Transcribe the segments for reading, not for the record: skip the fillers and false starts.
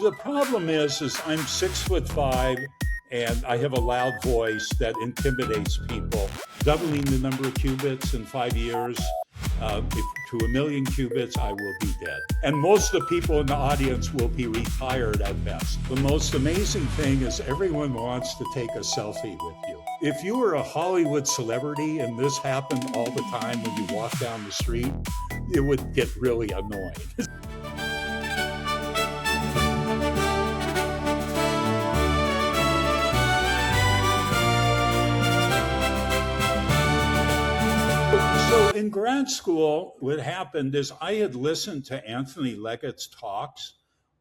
The problem is I'm 6'5" and I have a loud voice that intimidates people. Doubling the number of qubits in 5 years, to 1 million qubits, I will be dead. And most of the people in the audience will be retired at best. The most amazing thing is everyone wants to take a selfie with you. If you were a Hollywood celebrity and this happened all the time when you walk down the street, it would get really annoying. So in grad school, what happened is I had listened to Anthony Leggett's talks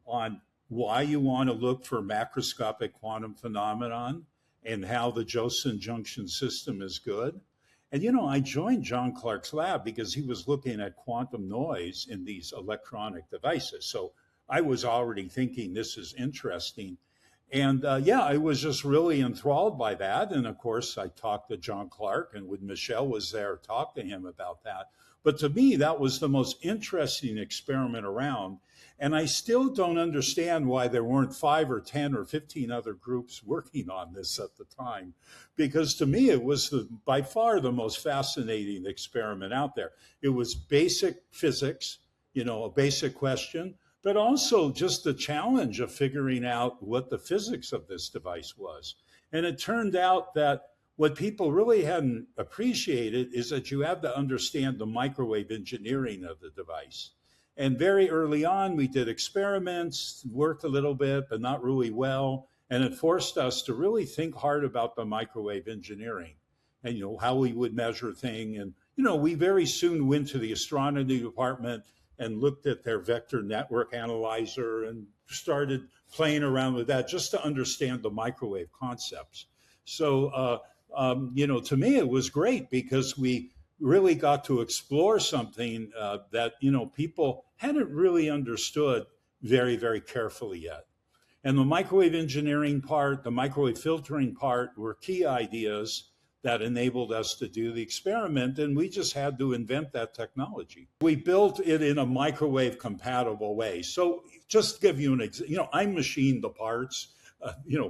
on why you want to look for macroscopic quantum phenomenon and how the Josephson junction system is good. And, I joined John Clark's lab because he was looking at quantum noise in these electronic devices. So I was already thinking this is interesting. And I was just really enthralled by that. And of course, I talked to John Clark, and when Michelle was there, talked to him about that. But to me, that was the most interesting experiment around. And I still don't understand why there weren't 5 or 10 or 15 other groups working on this at the time. Because to me, it was by far the most fascinating experiment out there. It was basic physics, a basic question, but also just the challenge of figuring out what the physics of this device was. And it turned out that what people really hadn't appreciated is that you have to understand the microwave engineering of the device. And very early on, we did experiments, worked a little bit, but not really well. And it forced us to really think hard about the microwave engineering and, how we would measure things. And, we very soon went to the astronomy department and looked at their vector network analyzer and started playing around with that just to understand the microwave concepts. So, to me, it was great because we really got to explore something that, people hadn't really understood very, very carefully yet. And the microwave engineering part, the microwave filtering part were key ideas that enabled us to do the experiment, and we just had to invent that technology. We built it in a microwave compatible way. So just to give you an example, I machined the parts,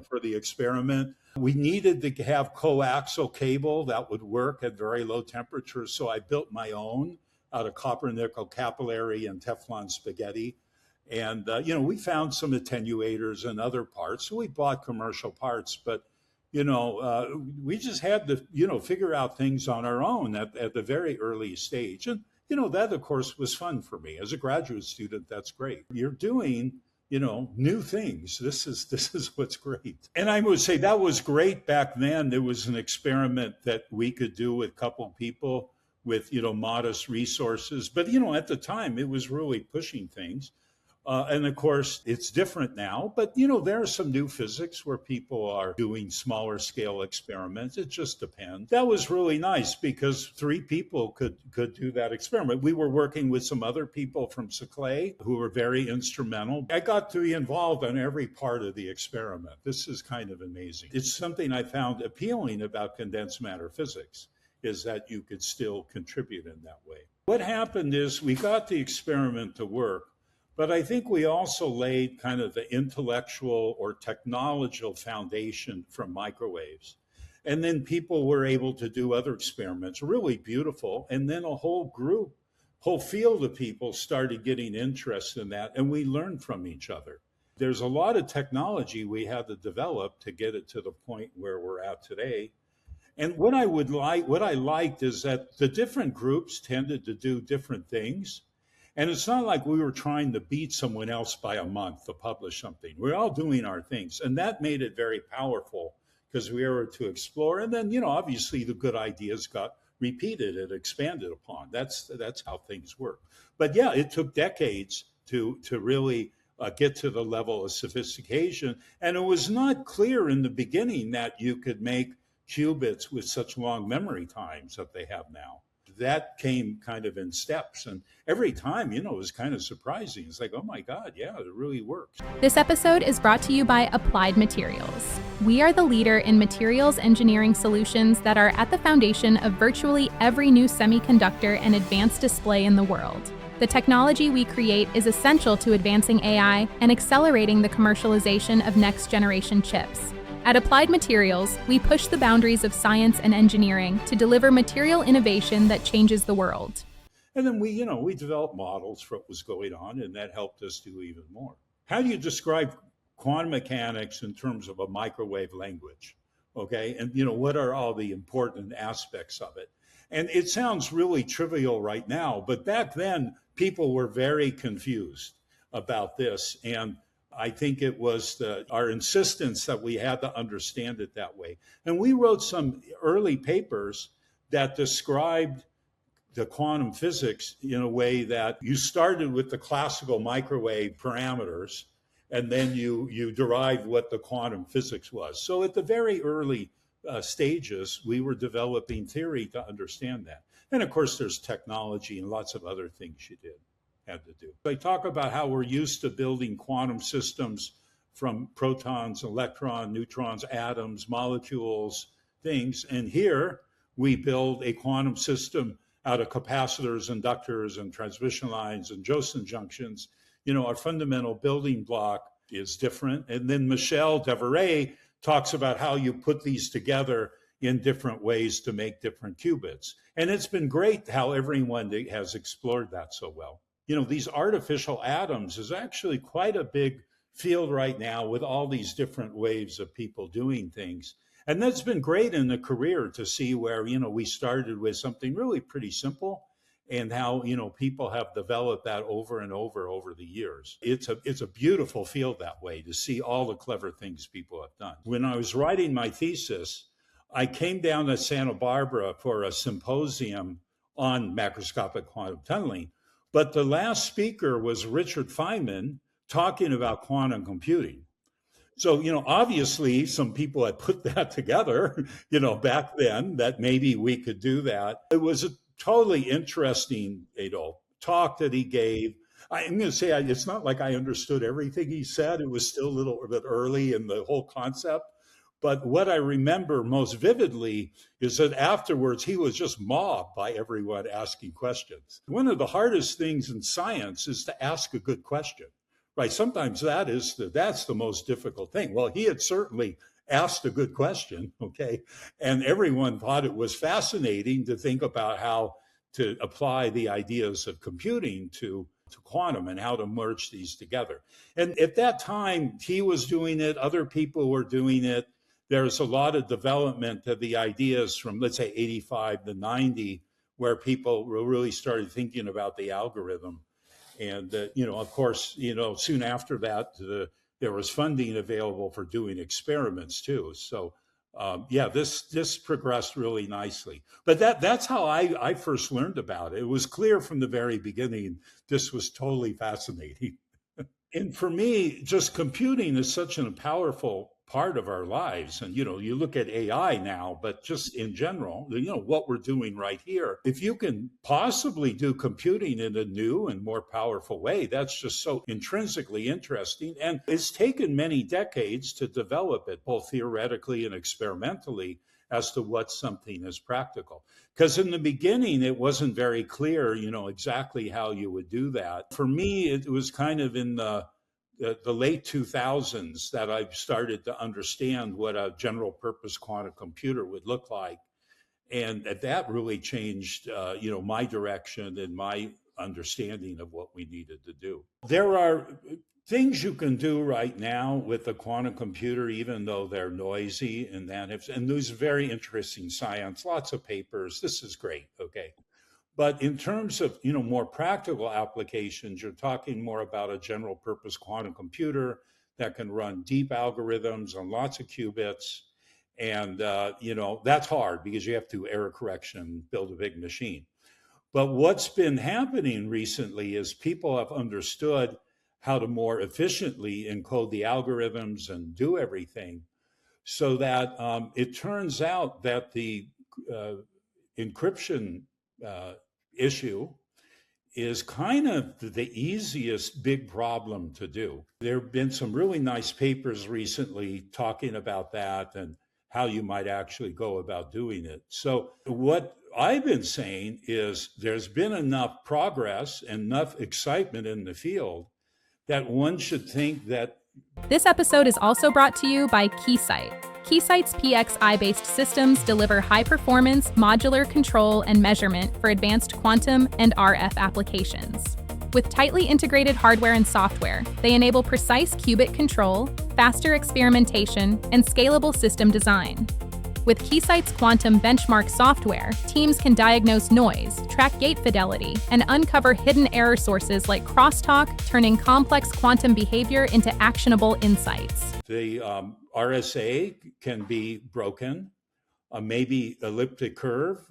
for the experiment. We needed to have coaxial cable that would work at very low temperatures, so I built my own out of copper nickel capillary and Teflon spaghetti. And, we found some attenuators and other parts, so we bought commercial parts, but we just had to, figure out things on our own at the very early stage. And, that, of course, was fun for me. As a graduate student, that's great. You're doing, new things. This is what's great. And I would say that was great back then. There was an experiment that we could do with a couple of people with, modest resources. But, at the time, it was really pushing things. And of course, it's different now, but there are some new physics where people are doing smaller scale experiments. It just depends. That was really nice because 3 people could do that experiment. We were working with some other people from Saclay who were very instrumental. I got to be involved on every part of the experiment. This is kind of amazing. It's something I found appealing about condensed matter physics, is that you could still contribute in that way. What happened is we got the experiment to work, but I think we also laid kind of the intellectual or technological foundation from microwaves. And then people were able to do other experiments, really beautiful. And then a whole field of people started getting interested in that, and we learned from each other. There's a lot of technology we had to develop to get it to the point where we're at today. And what I liked is that the different groups tended to do different things. And it's not like we were trying to beat someone else by a month to publish something. We're all doing our things. And that made it very powerful because we were to explore. And then, obviously the good ideas got repeated and expanded upon. That's how things work. But yeah, it took decades to really get to the level of sophistication. And it was not clear in the beginning that you could make qubits with such long memory times that they have now. That came kind of in steps. And every time, it was kind of surprising. It's like, oh my God, yeah, it really works. This episode is brought to you by Applied Materials. We are the leader in materials engineering solutions that are at the foundation of virtually every new semiconductor and advanced display in the world. The technology we create is essential to advancing AI and accelerating the commercialization of next-generation chips. At Applied Materials, we push the boundaries of science and engineering to deliver material innovation that changes the world. And then we developed models for what was going on, and that helped us do even more. How do you describe quantum mechanics in terms of a microwave language? Okay, and what are all the important aspects of it? And it sounds really trivial right now, but back then people were very confused about this. And I think it was our insistence that we had to understand it that way. And we wrote some early papers that described the quantum physics in a way that you started with the classical microwave parameters, and then you derived what the quantum physics was. So at the very early stages, we were developing theory to understand that. And of course, there's technology and lots of other things you had to do. They talk about how we're used to building quantum systems from protons, electrons, neutrons, atoms, molecules, things. And here we build a quantum system out of capacitors, inductors, and transmission lines and Josephson junctions. Our fundamental building block is different. And then Michel Devereux talks about how you put these together in different ways to make different qubits. And it's been great how everyone has explored that so well. These artificial atoms is actually quite a big field right now with all these different waves of people doing things. And that's been great in the career to see where, we started with something really pretty simple and how, people have developed that over and over the years. It's a beautiful field that way to see all the clever things people have done. When I was writing my thesis, I came down to Santa Barbara for a symposium on macroscopic quantum tunneling. But the last speaker was Richard Feynman talking about quantum computing. So, obviously some people had put that together, back then that maybe we could do that. It was a totally interesting, talk that he gave. I'm going to say it's not like I understood everything he said. It was still a little bit early in the whole concept. But what I remember most vividly is that afterwards he was just mobbed by everyone asking questions. One of the hardest things in science is to ask a good question. Right. Sometimes that's the most difficult thing. Well, he had certainly asked a good question. Okay. And everyone thought it was fascinating to think about how to apply the ideas of computing to quantum and how to merge these together. And at that time, he was doing it. Other people were doing it. There's a lot of development of the ideas from, let's say, 85 to 90, where people really started thinking about the algorithm. And, of course, soon after that, there was funding available for doing experiments, too. So, this progressed really nicely. But that's how I first learned about it. It was clear from the very beginning, this was totally fascinating. And for me, just computing is such a powerful part of our lives. And, you look at AI now, but just in general, what we're doing right here, if you can possibly do computing in a new and more powerful way, that's just so intrinsically interesting. And it's taken many decades to develop it, both theoretically and experimentally, as to what something is practical. Because in the beginning, it wasn't very clear, exactly how you would do that. For me, it was kind of in the late 2000s that I started to understand what a general purpose quantum computer would look like. And that really changed, my direction and my understanding of what we needed to do. There are things you can do right now with the quantum computer, even though they're noisy, and there's very interesting science, lots of papers. This is great. Okay. But in terms of, more practical applications, you're talking more about a general purpose quantum computer that can run deep algorithms on lots of qubits. And, that's hard because you have to error correction, build a big machine. But what's been happening recently is people have understood how to more efficiently encode the algorithms and do everything, so that it turns out that the encryption issue is kind of the easiest big problem to do. There have been some really nice papers recently talking about that and how you might actually go about doing it. So what I've been saying is there's been enough progress and enough excitement in the field that one should think that. This episode is also brought to you by Keysight. Keysight's PXI-based systems deliver high-performance, modular control and measurement for advanced quantum and RF applications. With tightly integrated hardware and software, they enable precise qubit control, faster experimentation, and scalable system design. With Keysight's quantum benchmark software, teams can diagnose noise, track gate fidelity, and uncover hidden error sources like crosstalk, turning complex quantum behavior into actionable insights. The RSA can be broken, maybe elliptic curve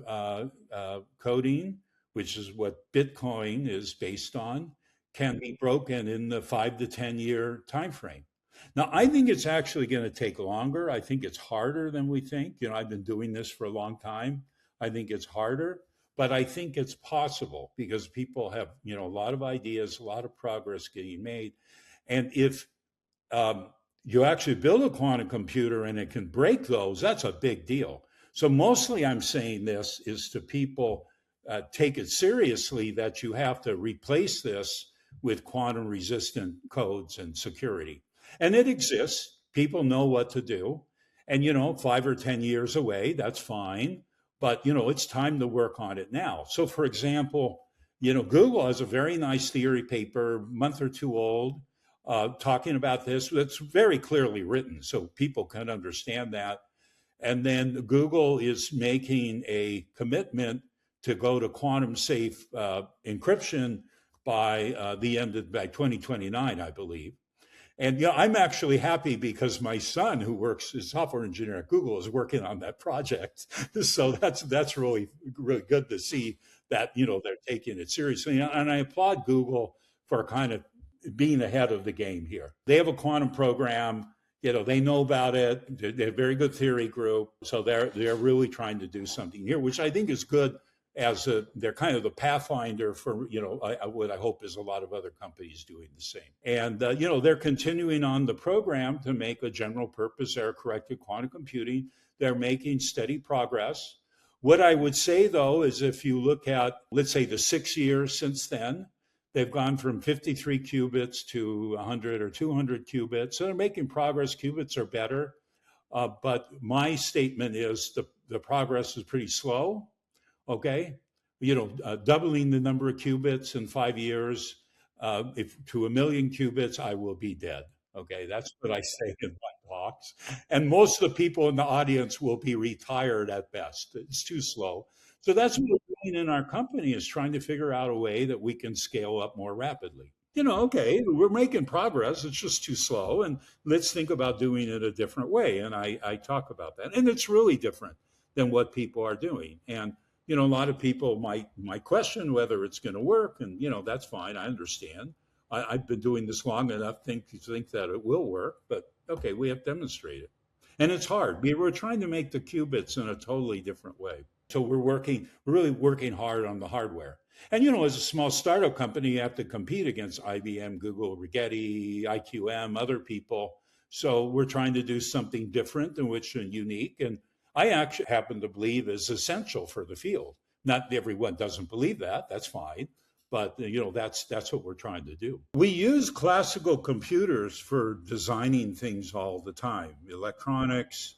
coding, which is what Bitcoin is based on, can be broken in the 5 to 10 year time frame. Now, I think it's actually going to take longer. I think it's harder than we think. I've been doing this for a long time. I think it's harder, but I think it's possible because people have, a lot of ideas, a lot of progress getting made. And if you actually build a quantum computer and it can break those, that's a big deal. So mostly I'm saying this is to people, take it seriously that you have to replace this with quantum resistant codes and security. And it exists. People know what to do. And, 5 or 10 years away, that's fine. But, it's time to work on it now. So, for example, Google has a very nice theory paper, a month or two old, talking about this. That's very clearly written so people can understand that. And then Google is making a commitment to go to quantum safe encryption by the end of by 2029, I believe. And I'm actually happy because my son, who works as software engineer at Google, is working on that project. So that's really good to see that they're taking it seriously. And I applaud Google for kind of being ahead of the game here. They have a quantum program. They know about it. They're a very good theory group. So they're really trying to do something here, which I think is good. They're kind of the pathfinder for, what I hope is a lot of other companies doing the same. And, they're continuing on the program to make a general purpose error-corrected quantum computing. They're making steady progress. What I would say, though, is if you look at, let's say, the 6 years since then, they've gone from 53 qubits to 100 or 200 qubits. So they're making progress. Qubits are better. But my statement is the progress is pretty slow. Okay, doubling the number of qubits in 5 years, if to 1 million qubits, I will be dead. Okay, that's what I say in my talks. And most of the people in the audience will be retired at best. It's too slow. So that's what we're doing in our company, is trying to figure out a way that we can scale up more rapidly. Okay, we're making progress. It's just too slow. And let's think about doing it a different way. And I talk about that. And it's really different than what people are doing. And a lot of people might question whether it's going to work, and that's fine. I understand. I've been doing this long enough to think that it will work, but okay, we have demonstrated it, and it's hard. We're trying to make the qubits in a totally different way. So we're really working hard on the hardware. And as a small startup company, you have to compete against IBM, Google, Rigetti, IQM, other people. So we're trying to do something different and unique. And I actually happen to believe is essential for the field. Not everyone doesn't believe that. That's fine. But, that's what we're trying to do. We use classical computers for designing things all the time. Electronics,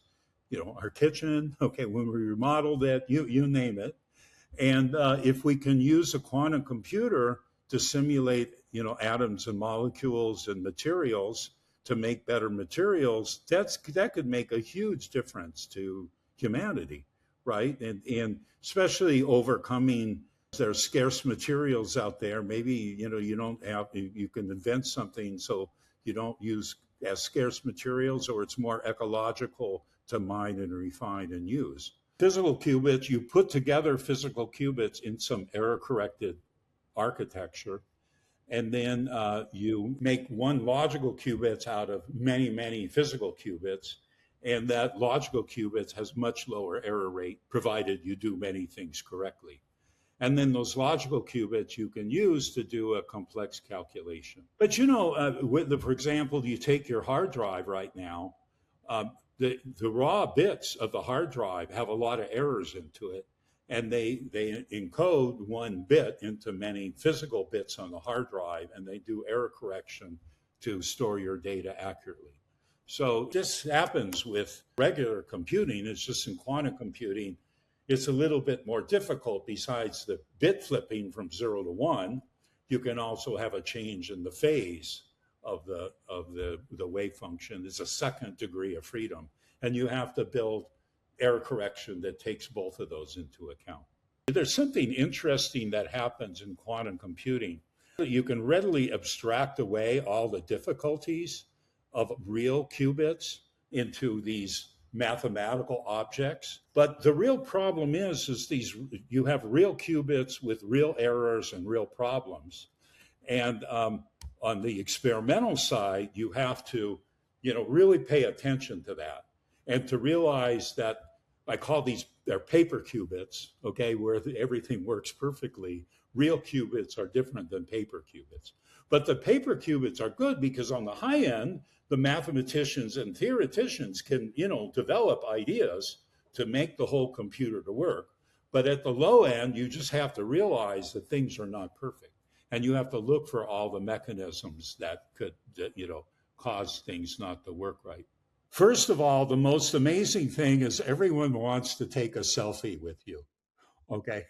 our kitchen, okay, when we remodeled it, you name it. And if we can use a quantum computer to simulate, atoms and molecules and materials to make better materials, that could make a huge difference to humanity, right? And especially overcoming, there's scarce materials out there. Maybe, you can invent something so you don't use as scarce materials, or it's more ecological to mine and refine and use. Physical qubits, you put together physical qubits in some error-corrected architecture, and then you make one logical qubits out of many, many physical qubits. And that logical qubits has much lower error rate, provided you do many things correctly. And then those logical qubits you can use to do a complex calculation. But for example, you take your hard drive right now, the raw bits of the hard drive have a lot of errors into it. and they encode one bit into many physical bits on the hard drive, and they do error correction to store your data accurately. So this happens with regular computing. It's just in quantum computing, it's a little bit more difficult. Besides the bit flipping from 0 to 1, you can also have a change in the phase of the wave function. It's a second degree of freedom, and you have to build error correction that takes both of those into account. There's something interesting that happens in quantum computing. You can readily abstract away all the difficulties of real qubits into these mathematical objects. But the real problem is you have real qubits with real errors and real problems. And on the experimental side, you have to, really pay attention to that and to realize that I call they're paper qubits, okay, where everything works perfectly. Real qubits are different than paper qubits. But the paper qubits are good because on the high end, the mathematicians and theoreticians can, develop ideas to make the whole computer to work. But at the low end, you just have to realize that things are not perfect. And you have to look for all the mechanisms that could, cause things not to work right. First of all, the most amazing thing is everyone wants to take a selfie with you, okay?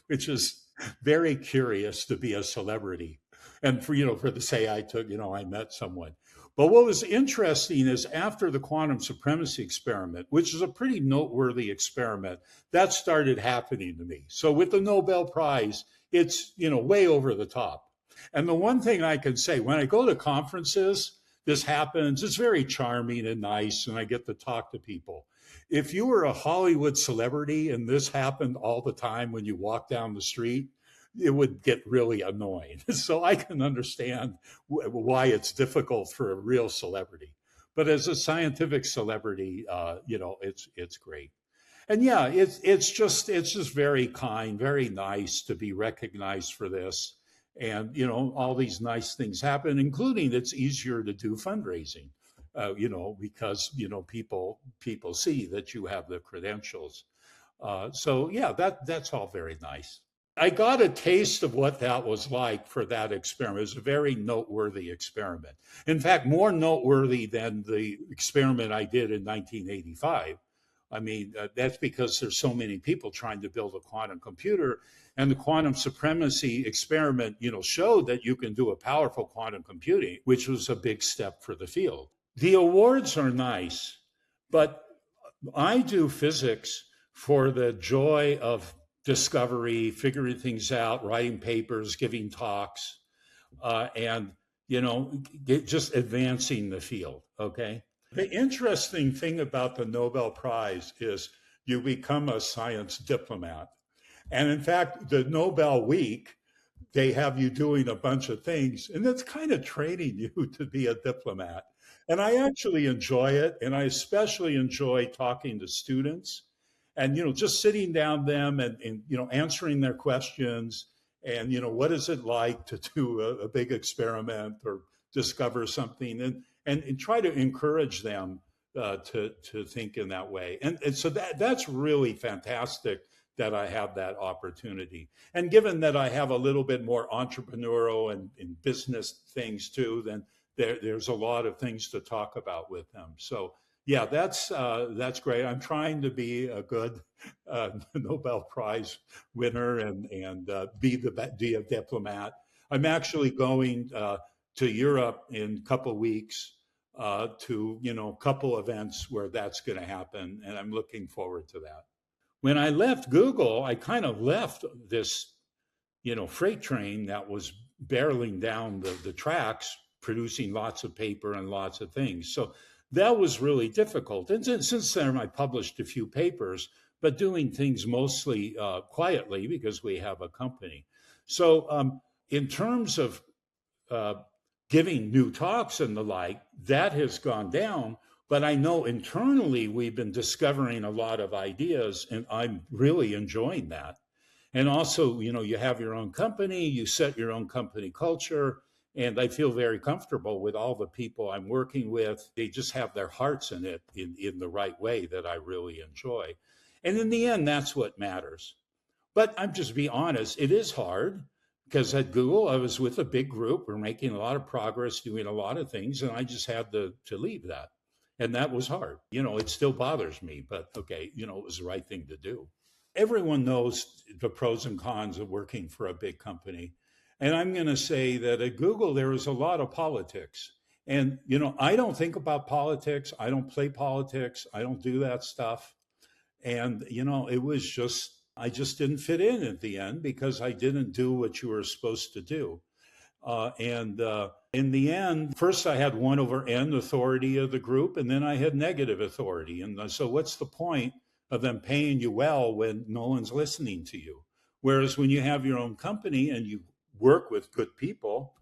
Which is very curious to be a celebrity. And for to say I met someone. But what was interesting is after the quantum supremacy experiment, which is a pretty noteworthy experiment, that started happening to me. So with the Nobel Prize, it's, way over the top. And the one thing I can say, when I go to conferences, this happens, it's very charming and nice, and I get to talk to people. If you were a Hollywood celebrity and this happened all the time when you walk down the street, it would get really annoying. So I can understand why it's difficult for a real celebrity. But as a scientific celebrity, it's great. And yeah, it's just very kind, very nice to be recognized for this. And, all these nice things happen, including it's easier to do fundraising, because, people see that you have the credentials. So yeah, that's all very nice. I got a taste of what that was like for that experiment. It was a very noteworthy experiment. In fact, more noteworthy than the experiment I did in 1985. I mean, that's because there's so many people trying to build a quantum computer, and the quantum supremacy experiment, showed that you can do a powerful quantum computing, which was a big step for the field. The awards are nice, but I do physics for the joy of discovery, figuring things out, writing papers, giving talks, and just advancing the field. Okay. The interesting thing about the Nobel Prize is you become a science diplomat. And in fact, the Nobel Week, they have you doing a bunch of things, and that's kind of training you to be a diplomat. And I actually enjoy it. And I especially enjoy talking to students and, just sitting down them and answering their questions. And, what is it like to do a big experiment or discover something, and try to encourage them to think in that way. And so that's really fantastic that I have that opportunity. And given that I have a little bit more entrepreneurial and business things too, then there's a lot of things to talk about with them. So yeah, that's great. I'm trying to be a good Nobel Prize winner and be a diplomat. I'm actually going to Europe in a couple of weeks to a couple events where that's going to happen, and I'm looking forward to that. When I left Google, I kind of left this freight train that was barreling down the tracks, producing lots of paper and lots of things. So that was really difficult. And since then, I published a few papers, but doing things mostly quietly because we have a company. So in terms of giving new talks and the like, that has gone down. But I know internally we've been discovering a lot of ideas, and I'm really enjoying that. And also, you have your own company, you set your own company culture, and I feel very comfortable with all the people I'm working with. They just have their hearts in it in the right way that I really enjoy. And in the end, that's what matters. But I'm just be honest, it is hard because at Google, I was with a big group. We're making a lot of progress, doing a lot of things, and I just had to leave that. And that was hard. It still bothers me, but okay, it was the right thing to do. Everyone knows the pros and cons of working for a big company. And I'm going to say that at Google, there is a lot of politics. And, I don't think about politics. I don't play politics. I don't do that stuff. And, it was just, I just didn't fit in at the end because I didn't do what you were supposed to do. And in the end, first I had 1 over N authority of the group, and then I had negative authority. And so, what's the point of them paying you well when no one's listening to you? Whereas when you have your own company and you work with good people,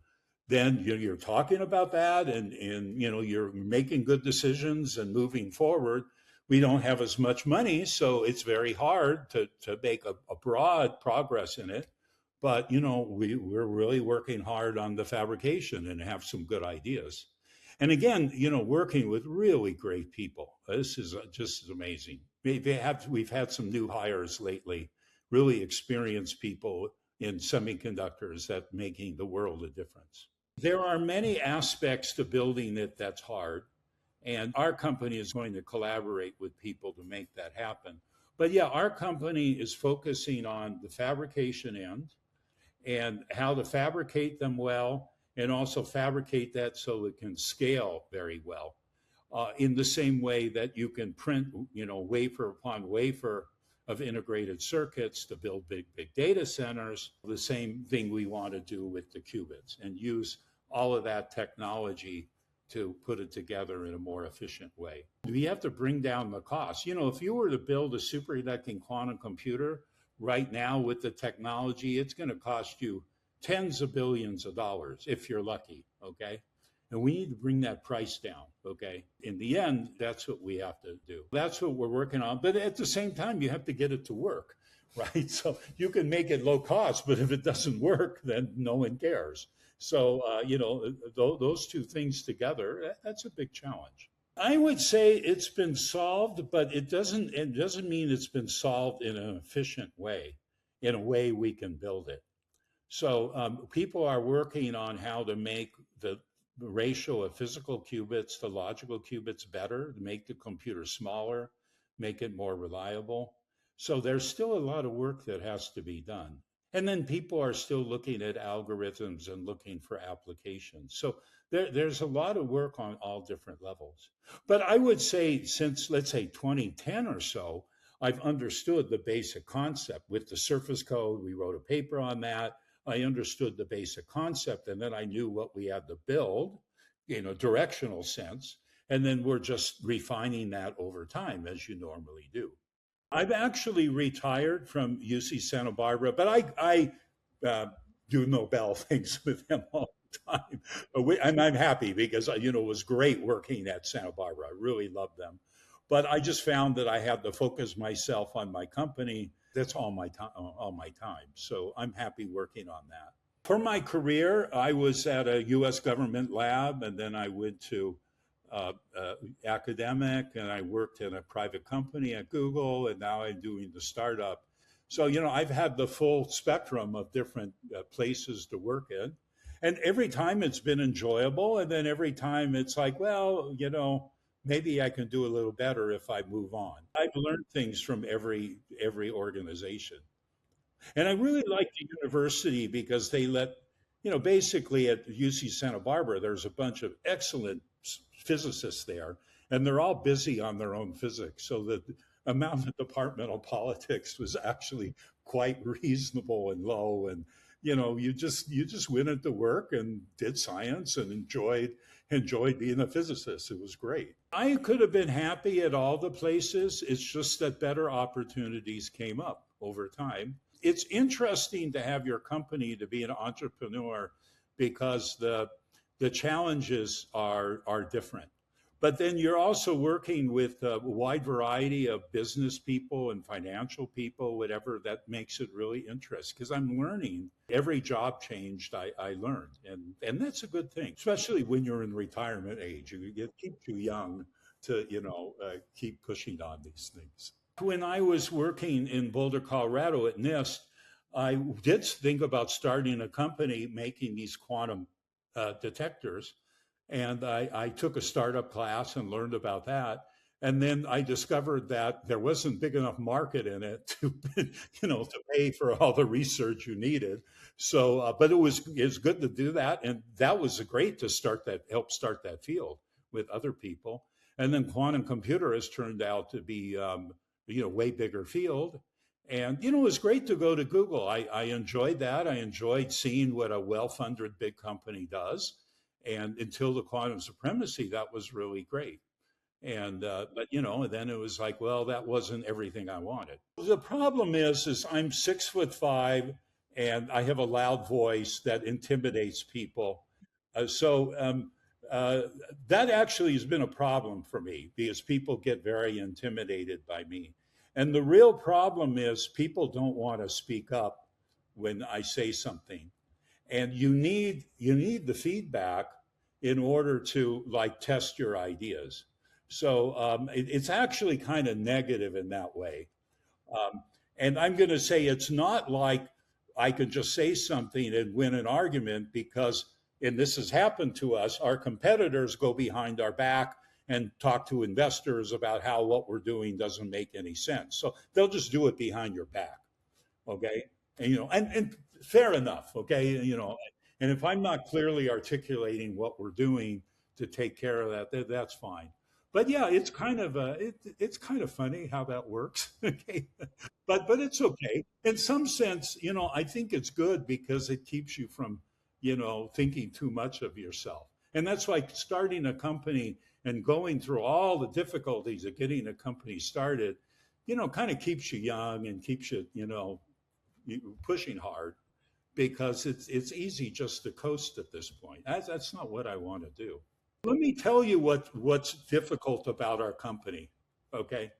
then you're talking about that, and you're making good decisions and moving forward. We don't have as much money, so it's very hard to make a broad progress in it. But we're really working hard on the fabrication and have some good ideas. And again, working with really great people. This is just amazing. We've had some new hires lately, really experienced people in semiconductors that making the world a difference. There are many aspects to building it that's hard. And our company is going to collaborate with people to make that happen. But yeah, our company is focusing on the fabrication end and how to fabricate them well, and also fabricate that so it can scale very well. In the same way that you can print, wafer upon wafer of integrated circuits to build big data centers, the same thing we want to do with the qubits and use all of that technology to put it together in a more efficient way. We have to bring down the cost. If you were to build a superconducting quantum computer right now with the technology, it's going to cost you tens of billions of dollars if you're lucky, okay? And we need to bring that price down, okay? In the end, that's what we have to do. That's what we're working on. But at the same time, you have to get it to work, right? So you can make it low cost, but if it doesn't work, then no one cares. So, those two things together, that's a big challenge. I would say it's been solved, but it doesn't mean it's been solved in an efficient way, in a way we can build it. So people are working on how to make the ratio of physical qubits to logical qubits better, to make the computer smaller, make it more reliable. So there's still a lot of work that has to be done. And then people are still looking at algorithms and looking for applications. So there's a lot of work on all different levels. But I would say since, let's say, 2010 or so, I've understood the basic concept. With the surface code, we wrote a paper on that. I understood the basic concept, and then I knew what we had to build in a directional sense. And then we're just refining that over time, as you normally do. I've actually retired from UC Santa Barbara, but I do Nobel things with them all the time. And I'm happy because, it was great working at Santa Barbara. I really loved them. But I just found that I had to focus myself on my company. That's all my time. So I'm happy working on that. For my career, I was at a US government lab, and then I went to academic, and I worked in a private company at Google, and now I'm doing the startup. So, I've had the full spectrum of different places to work in. And every time it's been enjoyable. And then every time it's like, well, maybe I can do a little better if I move on. I've learned things from every organization. And I really like the university because they let, basically at UC Santa Barbara, there's a bunch of excellent physicists there, and they're all busy on their own physics. So the amount of departmental politics was actually quite reasonable and low. And, you just went into work and did science and enjoyed being a physicist. It was great. I could have been happy at all the places. It's just that better opportunities came up over time. It's interesting to have your company to be an entrepreneur because the challenges are different. But then you're also working with a wide variety of business people and financial people, whatever, that makes it really interesting because I'm learning. Every job changed, I learned. And that's a good thing, especially when you're in retirement age. You keep too young to, keep pushing on these things. When I was working in Boulder, Colorado at NIST, I did think about starting a company making these quantum detectors. And I took a startup class and learned about that. And then I discovered that there wasn't big enough market in it to, to pay for all the research you needed. So, but it was good to do that, and that was great to help start that field with other people. And then quantum computer has turned out to be, way bigger field. And it was great to go to Google. I enjoyed that. I enjoyed seeing what a well-funded big company does. And until the quantum supremacy, that was really great. And but then it was like, well, that wasn't everything I wanted. The problem is I'm 6'5" and I have a loud voice that intimidates people. So uh, that actually has been a problem for me because people get very intimidated by me. And the real problem is people don't want to speak up when I say something, and you need the feedback in order to like test your ideas. So it's actually kind of negative in that way. um, and I'm going to say it's not like I can just say something and win an argument, because, and this has happened to us, our competitors go behind our back and talk to investors about how what we're doing doesn't make any sense, so they'll just do it behind your back. Okay. And fair enough. Okay. And if I'm not clearly articulating what we're doing to take care of that, that's fine. But yeah, it's kind of funny how that works. Okay. But it's okay in some sense. I think it's good because it keeps you from thinking too much of yourself. And that's why starting a company and going through all the difficulties of getting a company started, kind of keeps you young and keeps you, pushing hard, because it's easy just to coast at this point. That's not what I want to do. Let me tell you what's difficult about our company, okay?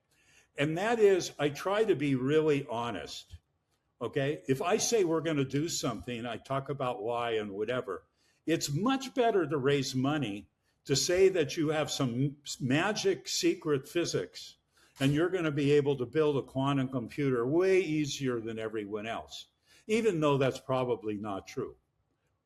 And that is I try to be really honest, okay? If I say we're going to do something, I talk about why and whatever. It's much better to raise money to say that you have some magic secret physics and you're going to be able to build a quantum computer way easier than everyone else, even though that's probably not true.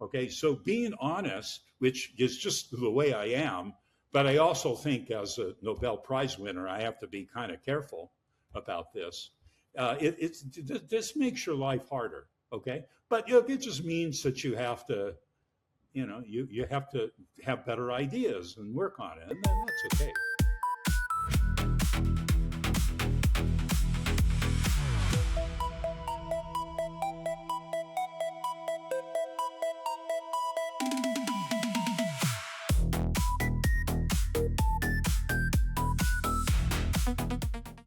Okay, so being honest, which is just the way I am, but I also think as a Nobel Prize winner, I have to be kind of careful about this. This makes your life harder, okay? But it just means that you have to, you have to have better ideas and work on it, and then that's okay.